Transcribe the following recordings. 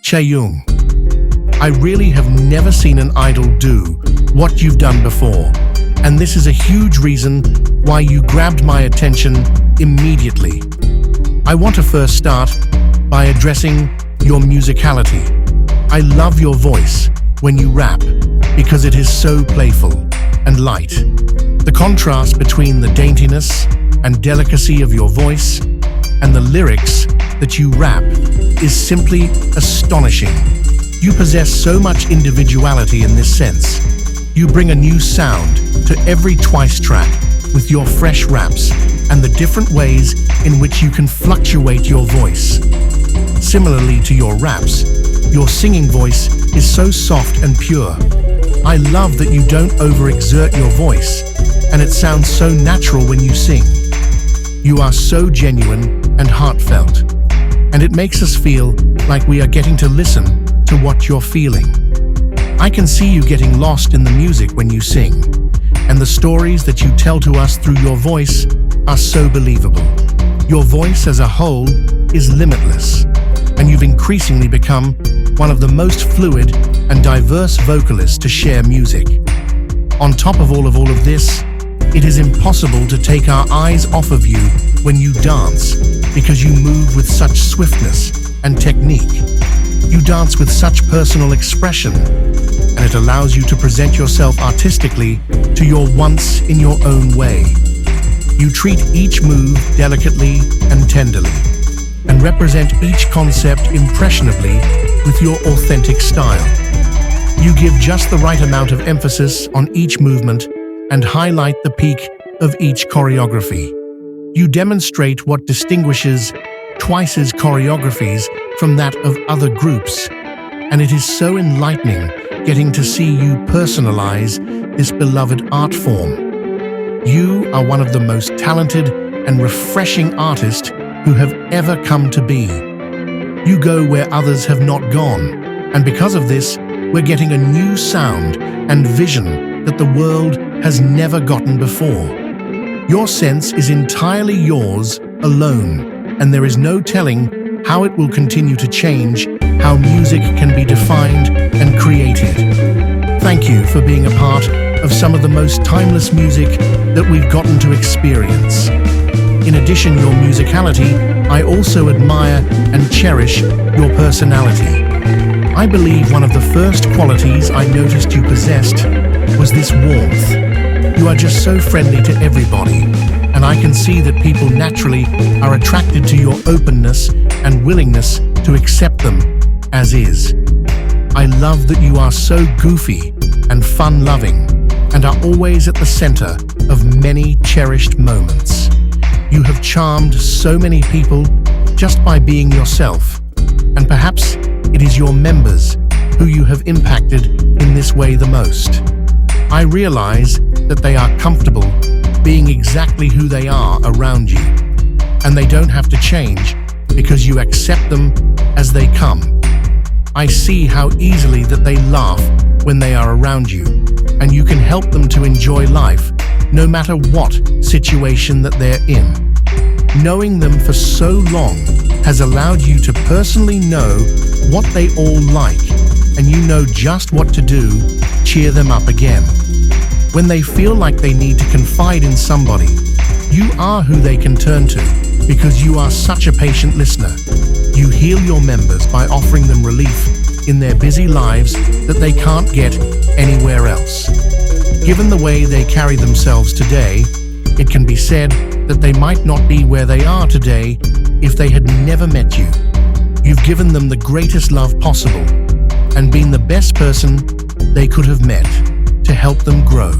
Chaeyoung, I really have never seen an idol do what you've done before, and this is a huge reason why you grabbed my attention immediately. I want to first start by addressing your musicality. I love your voice when you rap because it is so playful and light. The contrast between the daintiness and delicacy of your voice and the lyrics that you rap is simply astonishing. You possess so much individuality in this sense. You bring a new sound to every Twice track with your fresh raps and the different ways in which you can fluctuate your voice. Similarly to your raps, your singing voice is so soft and pure. I love that you don't overexert your voice, and it sounds so natural when you sing. You are so genuine and heartfelt, and it makes us feel like we are getting to listen to what you're feeling. I can see you getting lost in the music when you sing, and the stories that you tell to us through your voice are so believable. Your voice as a whole is limitless, and you've increasingly become one of the most fluid and diverse vocalists to share music. On top of all of this, it is impossible to take our eyes off of you when you dance because you move with such swiftness and technique. You dance with such personal expression, and it allows you to present yourself artistically to your once in your own way. You treat each move delicately and tenderly, and represent each concept impressionably with your authentic style. You give just the right amount of emphasis on each movement and highlight the peak of each choreography. You demonstrate what distinguishes Twice's choreographies from that of other groups, and it is so enlightening getting to see you personalize this beloved art form. You are one of the most talented and refreshing artists who have ever come to be. You go where others have not gone, and because of this, we're getting a new sound and vision that the world has never gotten before. Your sense is entirely yours alone, and there is no telling how it will continue to change how music can be defined and created. Thank you for being a part of some of the most timeless music that we've gotten to experience. In addition to your musicality, I also admire and cherish your personality. I believe one of the first qualities I noticed you possessed was this warmth. You are just so friendly to everybody, and I can see that people naturally are attracted to your openness and willingness to accept them as is. I love that you are so goofy and fun-loving, and are always at the center of many cherished moments. You have charmed so many people just by being yourself, and perhaps it is your members who you have impacted in this way the most. I realize that they are comfortable being exactly who they are around you, and they don't have to change because you accept them as they come. I see how easily that they laugh when they are around you, and you can help them to enjoy life no matter what situation that they're in. Knowing them for so long has allowed you to personally know what they all like, and you know just what to do to cheer them up again. When they feel like they need to confide in somebody, you are who they can turn to because you are such a patient listener. You heal your members by offering them relief in their busy lives that they can't get anywhere else. Given the way they carry themselves today, it can be said that they might not be where they are today if they had never met you. You've given them the greatest love possible and been the best person they could have met to help them grow.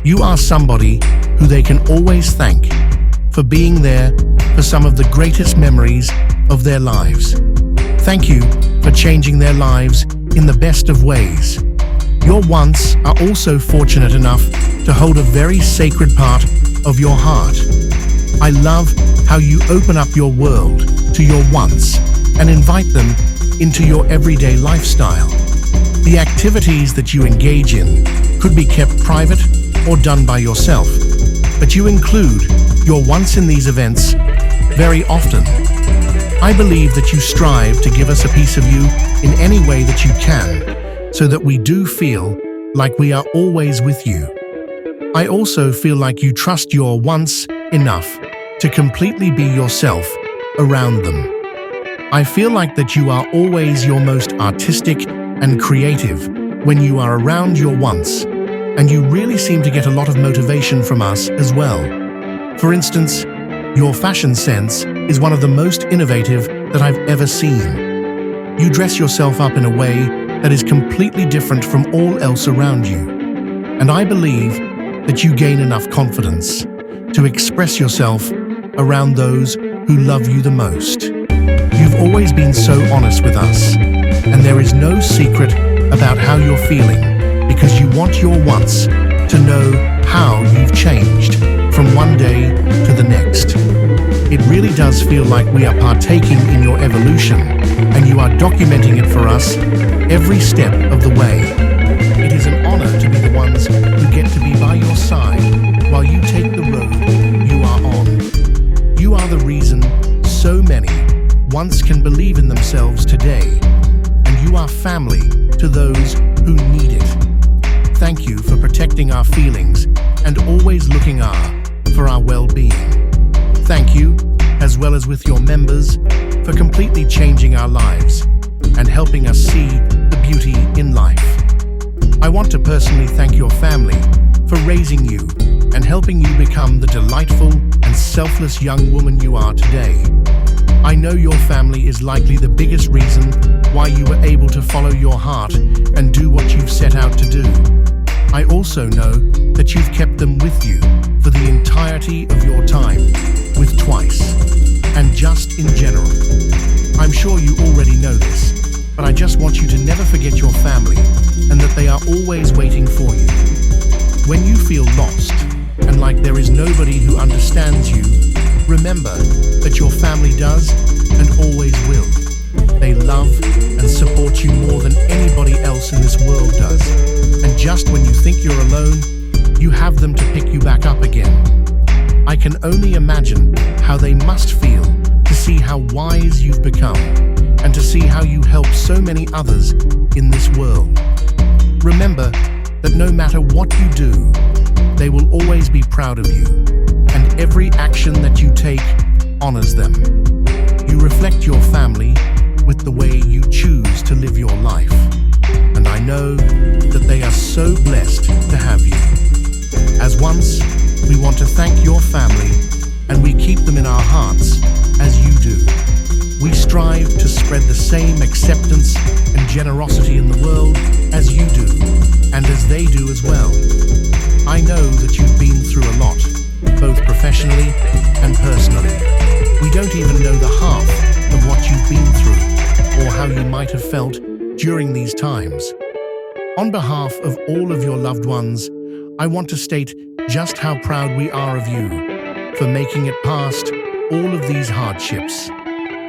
You are somebody who they can always thank for being there for some of the greatest memories of their lives. Thank you for changing their lives in the best of ways. Your once are also fortunate enough to hold a very sacred part of your heart. I love how you open up your world to your once and invite them into your everyday lifestyle. The activities that you engage in could be kept private or done by yourself, but you include your once in these events very often. I believe that you strive to give us a piece of you in any way that you can, so that we do feel like we are always with you. I also feel like you trust your once enough to completely be yourself around them. I feel like that you are always your most artistic and creative when you are around your once, and you really seem to get a lot of motivation from us as well. For instance, your fashion sense is one of the most innovative that I've ever seen. You dress yourself up in a way that is completely different from all else around you. And I believe that you gain enough confidence to express yourself around those who love you the most. You've always been so honest with us, and there is no secret about how you're feeling, because you want your once to know how you've changed from one day to the next. It really does feel like we are partaking in your evolution, and you are documenting it for us every step of the way. It is an honor to be the ones who get to be by your side while you take the road you are on. You are the reason so many once can believe in themselves today, and you are family to those who need it. Thank you for protecting our feelings and always looking for our well-being. Thank you, as well as with your members, for completely changing our lives and helping us see the beauty in life. I want to personally thank your family for raising you and helping you become the delightful and selfless young woman you are today. I know your family is likely the biggest reason why you were able to follow your heart and do what you've set out to do. I also know that you've kept them with you for the entirety of your time with Twice, and just in general. I'm sure you already know this, but I just want you to never forget your family and that they are always waiting for you. When you feel lost and like there is nobody who understands you, remember that your family does and always will. They love and support you more than anybody else in this world does. And just when you think you're alone, you have them to pick you back up again. I can only imagine how they must feel to see how wise you've become and to see how you help so many others in this world. Remember that no matter what you do, they will always be proud of you, and every action that you take honors them. You reflect your family with the way you choose to live your life, and I know that they are so blessed to have you. As once, we want to thank your family, and we keep them in our hearts as you do. We strive to spread the same acceptance and generosity in the world as you do, and as they do as well. I know that you've been through a lot, both professionally and personally. We don't even know the half of what you've been through, or how you might have felt during these times. On behalf of all of your loved ones, I want to state just how proud we are of you for making it past all of these hardships.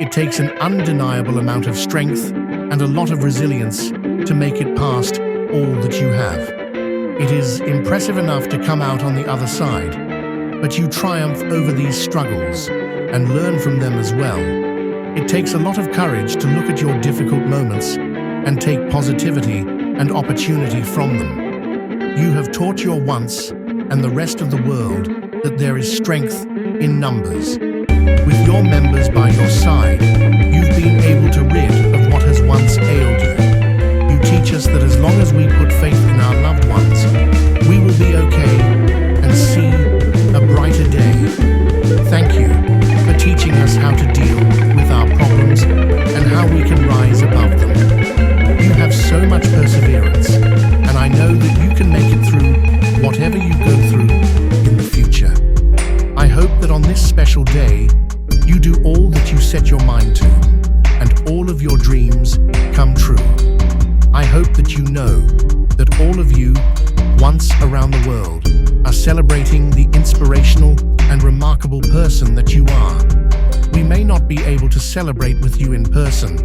It takes an undeniable amount of strength and a lot of resilience to make it past all that you have. It is impressive enough to come out on the other side, but you triumph over these struggles and learn from them as well. It takes a lot of courage to look at your difficult moments and take positivity and opportunity from them. You have taught your once and the rest of the world that there is strength in numbers. With your members by your side, you've been able to rid of what has once ailed you. You teach us that as long as we put faith in our loved ones, we will be okay and see a brighter day. Thank you for teaching us how to deal with our problems and how we can rise above them. You have so much perseverance, and I know that you can make it through whatever you go through in the future. I hope that on this special day, you do all that you set your mind to, and all of your dreams come true. I hope that you know that all of you, once around the world, are celebrating the inspirational and remarkable person that you are. We may not be able to celebrate with you in person,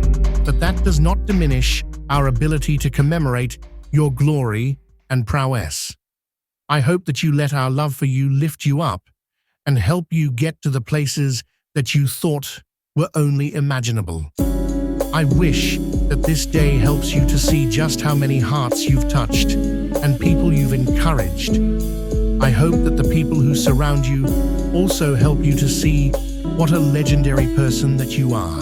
but that does not diminish our ability to commemorate your glory and prowess. I hope that you let our love for you lift you up and help you get to the places that you thought were only imaginable. I wish that this day helps you to see just how many hearts you've touched and people you've encouraged. I hope that the people who surround you also help you to see what a legendary person that you are.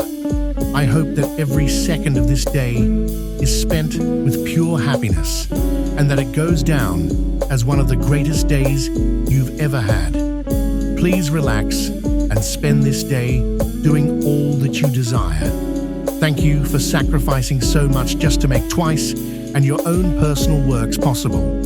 I hope that every second of this day is spent with pure happiness and that it goes down as one of the greatest days you've ever had. Please relax and spend this day doing all that you desire. Thank you for sacrificing so much just to make Twice and your own personal works possible.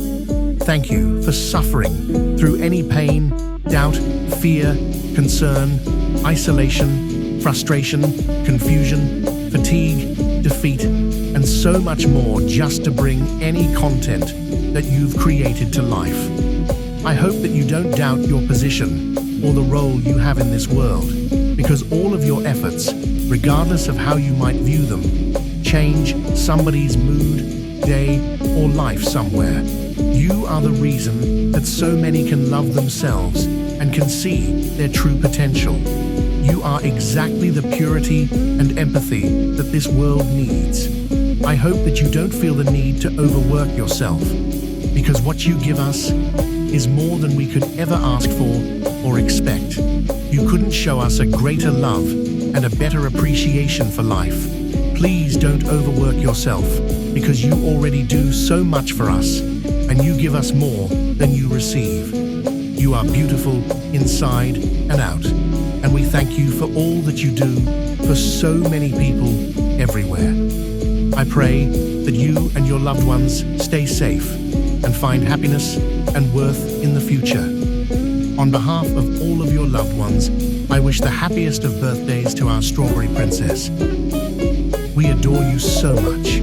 Thank you for suffering through any pain, doubt, fear, concern, isolation, frustration, confusion, fatigue, defeat, and so much more just to bring any content that you've created to life. I hope that you don't doubt your position or the role you have in this world, because all of your efforts, regardless of how you might view them, change somebody's mood, day, or life somewhere. You are the reason that so many can love themselves and can see their true potential. You are exactly the purity and empathy that this world needs. I hope that you don't feel the need to overwork yourself, because what you give us is more than we could ever ask for or expect. You couldn't show us a greater love and a better appreciation for life. Please don't overwork yourself, because you already do so much for us, and you give us more than you receive. You are beautiful inside and out, and we thank you for all that you do for so many people everywhere. I pray that you and your loved ones stay safe and find happiness and worth in the future. On behalf of all of your loved ones, I wish the happiest of birthdays to our Strawberry Princess. We adore you so much.